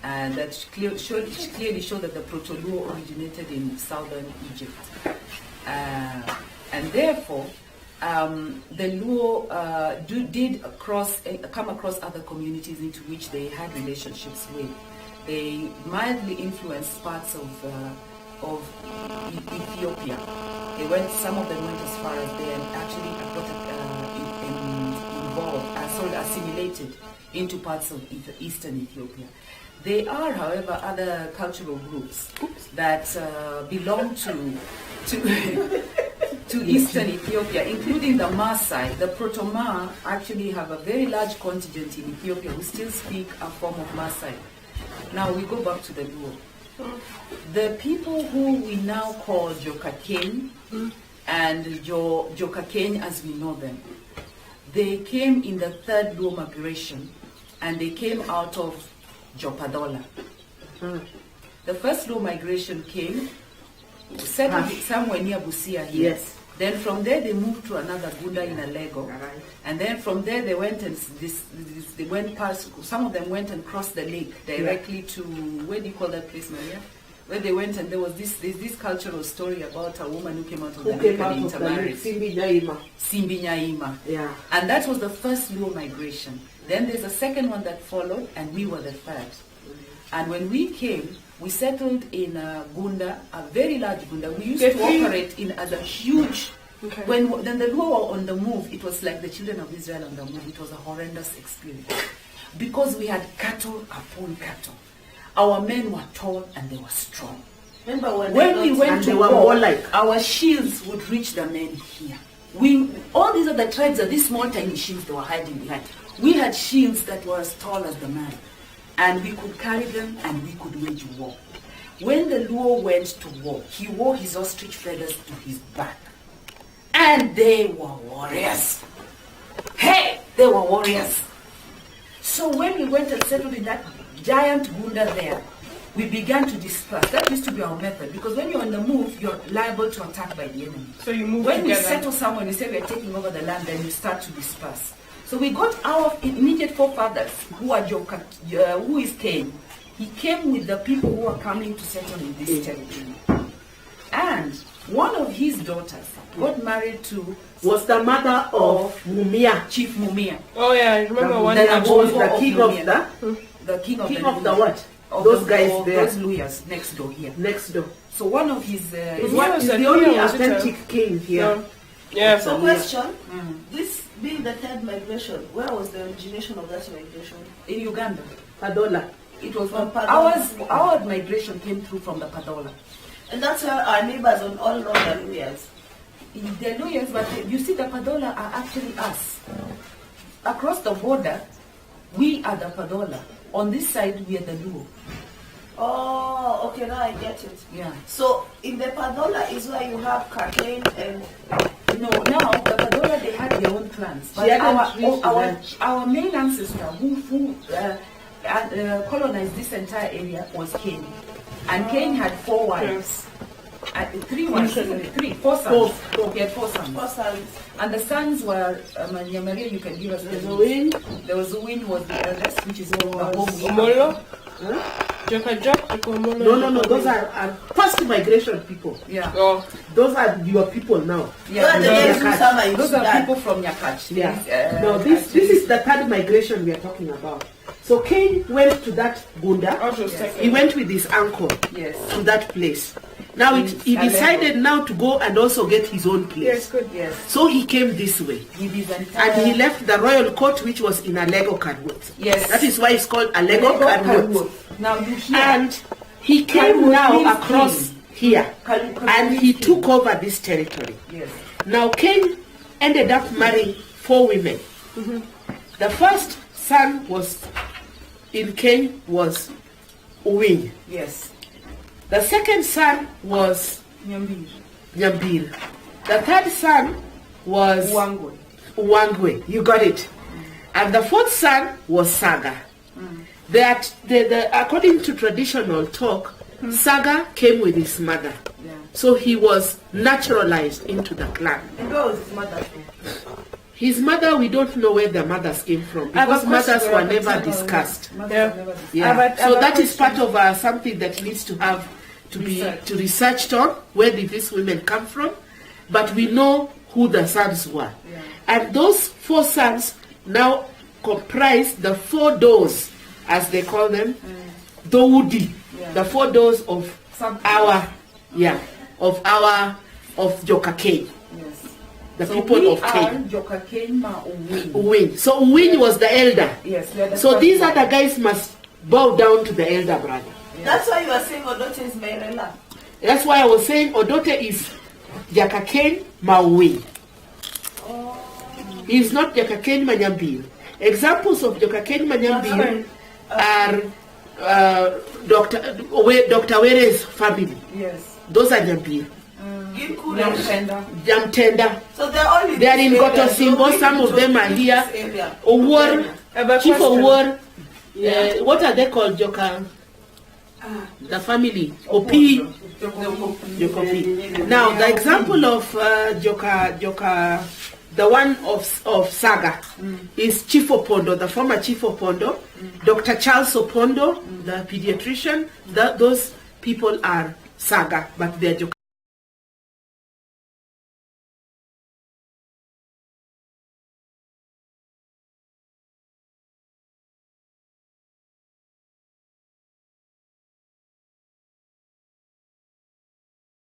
and that clearly showed that the Proto-Luo originated in southern Egypt. And therefore, the Luo did come across other communities into which they had relationships with. They mildly influenced parts of Ethiopia. Some of them went as far as they actually assimilated into parts of eastern Ethiopia. There are, however, other cultural groups that belong to eastern Ethiopia, including the Maasai. The Proto-Ma actually have a very large contingent in Ethiopia who still speak a form of Maasai. Now we go back to the Luo. The people who we now call Luo Kakeny and Luo Kakeny as we know them, they came in the third Luo migration, and they came out of Jopadola. The first Luo migration came, settled somewhere near Busia here. Yes. Then from there they moved to another Gunda in Alego, and then from there they went and they went past. Some of them went and crossed the lake directly to, where do you call that place, Maria? Where they went, and there was this cultural story about a woman who came out of the lake and intermarried. Simbi Nyaima. Yeah. And that was the first Luo migration. Then there's a second one that followed, and we were the third. And when we came, we settled in Gunda, a very large Gunda. We used to operate in as a huge. Then the Luo were on the move, it was like the children of Israel on the move. It was a horrendous experience because we had cattle upon cattle. Our men were tall and they were strong. Remember when we went to war, like our shields would reach the men here. All these other tribes are these small tiny shields they were hiding behind. We had shields that were as tall as the man, and we could carry them and we could wage war. When the Luo went to war, he wore his ostrich feathers to his back, and they were warriors. Hey, they were warriors. So when we went and settled in that giant Gunda there, we began to disperse. That used to be our method, because when you're on the move, you're liable to attack by the enemy. So you move when together. We settle somewhere, we say we're taking over the land, then you start to disperse. So we got our immediate forefathers, who is Cain. He came with the people who are coming to settle in this territory. And one of his daughters got married to... was the mother of Mumia. Chief Mumia. Oh yeah, I remember one. That was the king of the king of the what? Those guys there. Those Luyas next door here. Next door. So one of his... is the only authentic king here. Yeah. So question, this being the third migration, where was the origination of that migration? In Uganda. Padola. It was from Padola. Our migration came through from the Padola. And that's where our neighbors on all along the Luyas. The Luyas, but you see the Padola are actually us. Across the border, we are the Padola. On this side, we are the Luo. Oh, okay, now I get it. Yeah. So in the Padola is where you have Kakeny and... No, now the Padola, they had their own clans. But our main ancestor who colonized this entire area was Cain. And Cain had 4 wives. Four sons. He had 4 sons. 4 sons. And the sons were, Maria, you can give us the Win. There was Win who was the eldest, which is Omolo? No, those are first migration people. Yeah. Oh. Those are your people now. Yeah. Those are people from Nyakach. Yeah. No, this is the third migration we are talking about. So Cain went to that Gunda. He went with his uncle to that place. Now he decided now to go and also get his own place. Yes, good, yes. So he came this way. And he left the royal court, which was in Alego Kanwut. Yes. That is why it's called Alego Kanwut. Now you hear. And he came now across here. And he took over this territory. Yes. Now Cain ended up marrying 4 women. The first son was in Cain was Uwin. Yes. The second son was Nyambir. The third son was Uwangwe. You got it. And the fourth son was Saga. According to traditional talk, Saga came with his mother. Yeah. So he was naturalized into the clan. And where was his mother? His mother, we don't know where the mothers came from because mothers were never discussed. Yeah. So that is part of something that needs to have to be researched on. Where did these women come from? But we know who the sons were, and those 4 sons now comprise the 4 doors, as they call them, Doudi, the 4 doors of Luo Kakeny. The So people we of Kenya. Luo Kakeny ma Uwin. Uwin. So Uwin was the elder. Yes, we are the So first these one. other guys must bow down to the elder brother. That's why you are saying Odote is Mairela. That's why I was saying Odote is Luo Kakeny ma Uwin. He is not Luo Kakeny Manyambili. Examples of Luo Kakeny Manyambili are Dr. Were's family. Yes. Those are Nyambili. Jamtenda. So they're all in They are in this area. Gotosimbo. Some of them are here. Owar, Chief Owar. What are they called? Joka. The family. Opi. Jokopi. Now the example of Joka, the one of Saga, is Chief Opondo, the former Chief Opondo. Dr. Charles Opondo, the pediatrician. Those people are Saga, but they are Joka.